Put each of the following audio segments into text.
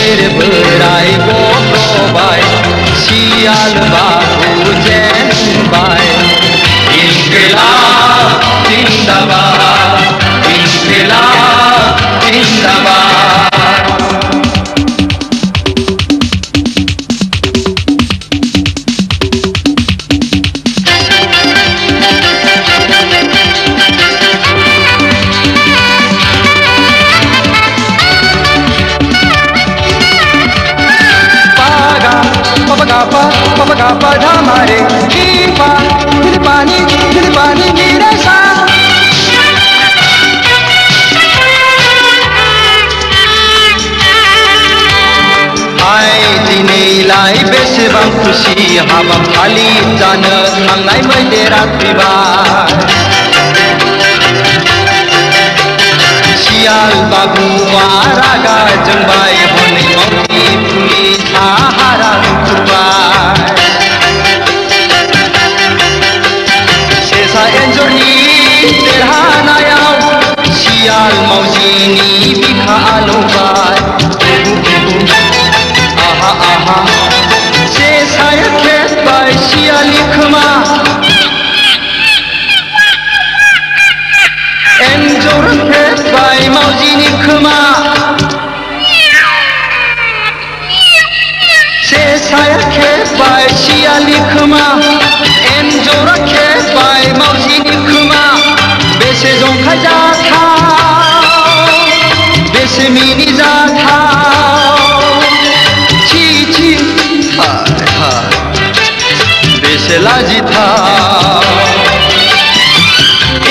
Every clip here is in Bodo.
गिदिर बोराय गथ'बाय सियाल बाबु जेनबाय इनकिलाब जिंदाबाद इनकिलाब जिंदाबाद Papa dhamare kipa dil pani mere sa ai dinei lai besebang khushi habafali jano thangnai moidera pribar sial babuwa raga jongbai hone mauti pulis haharang kurbai एन्जरनि देरहानायाव सियाल मावजिनि बिखा आलौबाय आहा आहा सेसाया खेबबाय सियालनि खोमा एन्जर खेबबाय मावजिनि खोमा सेसाया खेबबाय सियालनि खोमा एन्जरा खेबबाय मावजिनि खोमा बेसे जंखायजाथाव बेसे मिनिजाथाव छी छी हाय हाय बेसे लाजिथाव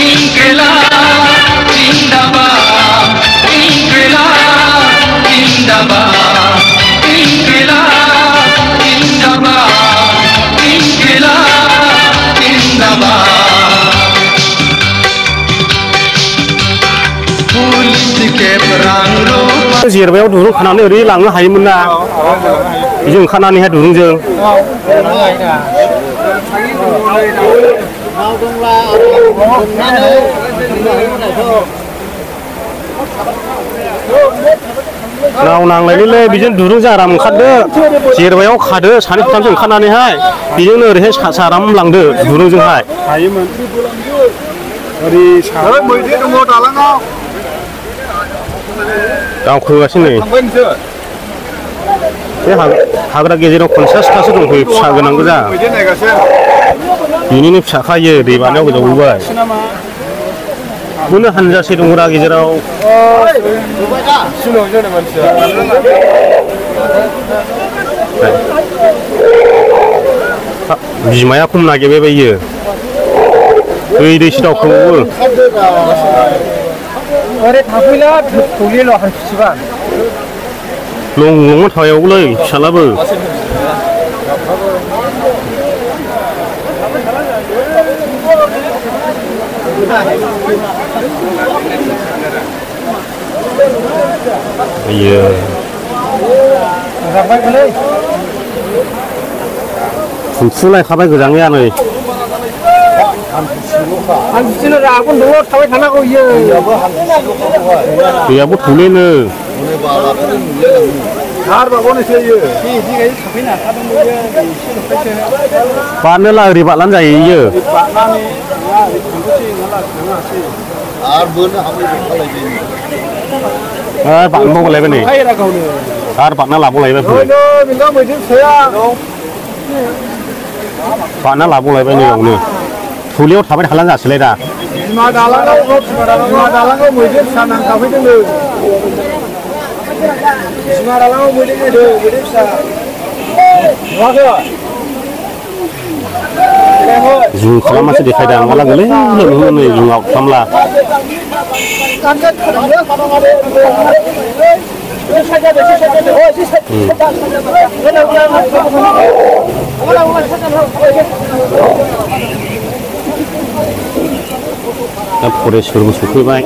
इनकिलाब जिंदाबाद इनकिलाब जिंदाबाद इनकिलाब जिंदाबाद इनकिलाब जिंदाबाद जेरबायाव दुरुं खानानै ओरै लांनो हायोमोन ना बेजों ओंखारनानैहाय दुरुंजों नाव नांलायलै बेजों दुरुंजों आराम ओंखारदो जेरबायाव खादो सानै साथामसो ओंखारनानैहाय बेजोंनो ओरैहाय आराम लांदो दुरुंजोंहाय हायोमोन ओरै सारै मैदेर दङ दालाङाव दावखोगासिनो बे हाग्रा गेजेराव 50थासो दंफैयो फिसा गोनां गोजा बिनिनो फिसाखायो दै बानायाव गोजावबोबाय बेनो हानजासे दंग्रा गेजेराव बिमाया खम नागिरबाय दै दावखोबावो ओरै थाफैला थौलेल' हान्थुसिबा लं थाबायावलै फिसालाबो iya फुलायखाबाय गोजाङै नै हान्थुसिल' रागोन दङ थाबाय थानांगौ इयो दैयाबो थौलेनो बारनोला ओरै बारलानो जायो इयो बारनोबावलायबाय नै आरो बारना लाबावलायबाय बारना लाबावलायबाय नै बेयावनो थौलेयाव थाबाय थालां जासैलाय दा बिमा दालाङाव मैदेर फिसा नांखाफैदोंनो बिमा दालाङाव मैदेर फैदों मैदेर फिसा नुवाखै जुं खालामनासो देखायदों माला गोलै लोंनो नै जुङाव खामला दा फरेस्टफोरबो सफैबाय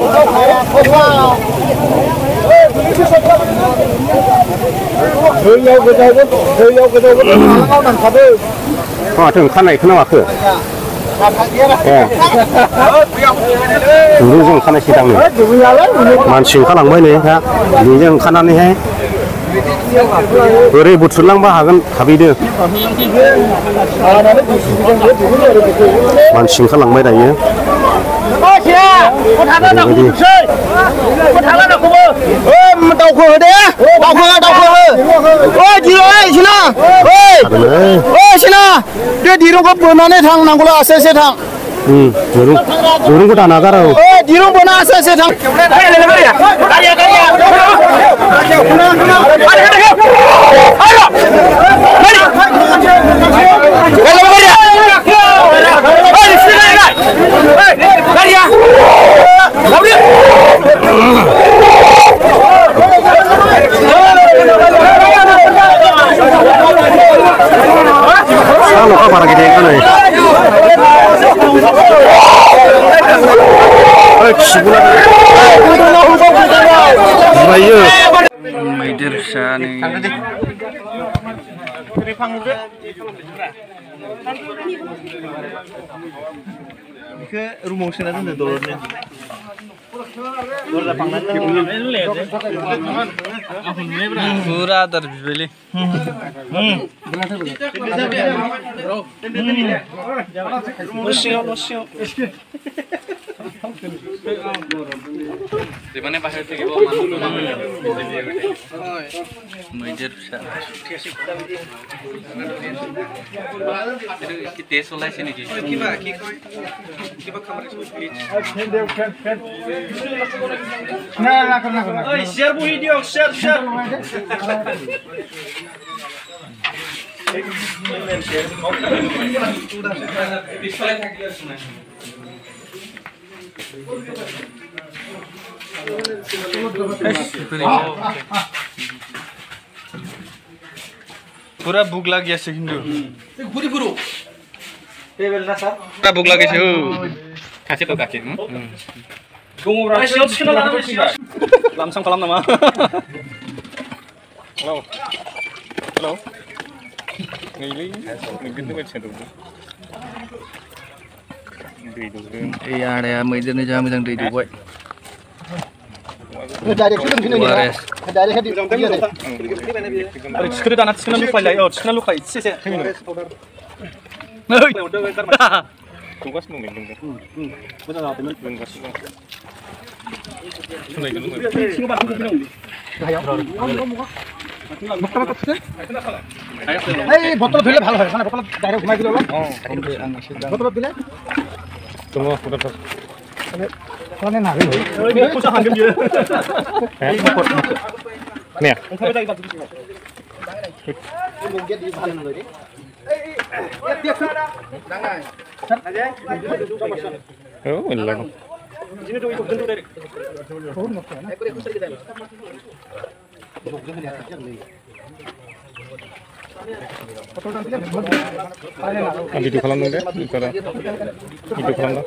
माथो ओंखारनाय खोनावाखै दुरुंजों ओंखारनायसै दांनो मानसि ओंखारलांबाय नै दा बेजों ओंखारनानैहाय ओरै बुथुरलांबा हागोन थाबैनो मानसि ओंखारलांबाय दायो दावखो हो दे दावखो हो ओइ दिरुं सिना ओइ सिना बे दिरुंखौ बोनानै थांनांगौला एसे थां दुरुंखौ दाना गारा ओइ दिरुं बोना एसे थां luka para gede kan nih मैदेर फिसा नै बेखौ रुमाव सोना दोनदो दलरनो पूरा आदार बिबायलै মানে বাহিৰত থাকিব मैदेर फिसा কি তেজ ওলাইছে নেকি কিবা কি কয় কিবা খাবার না ওই শেয়ার বহি দিও শেয়ার পিছফালে থাকিলে শুনা पूरा भूख लग गया हिंदू पूरी पूरो टेबल ना सर पूरा भूख लगे छे खासे तो काके दङब्रा सियाव थिखोना लानानै लामसाम खालाम नामा हेलौ हेलौ नैलै नोंगोननो बायदिसो दं दै दौदों ए आदाया मैदेरनि जा मोजां दै दौबाय डाइरेक्ट अरे थिखोनो दाना थिखोना लुखायलाय थिखोना लुखाय एसे नै दौगासिनो दं मोजां जादोंमोन लोंगासिनो दं सुनायखौ लोङो सिङाव बाथौखौ এই বটল ধৰিলে ভাল হয় মানে বটলত ডাইৰেক্ট ঘুমাই দিলে অলপ বটলত দিলে dong মানে নাহে ओइ फुसा हांगोन बियो nih ओंखारबाय जायो बाथौ oh ilang sini dong itu bentuk dari itu kalau nunggu deh itu kalau itu kalau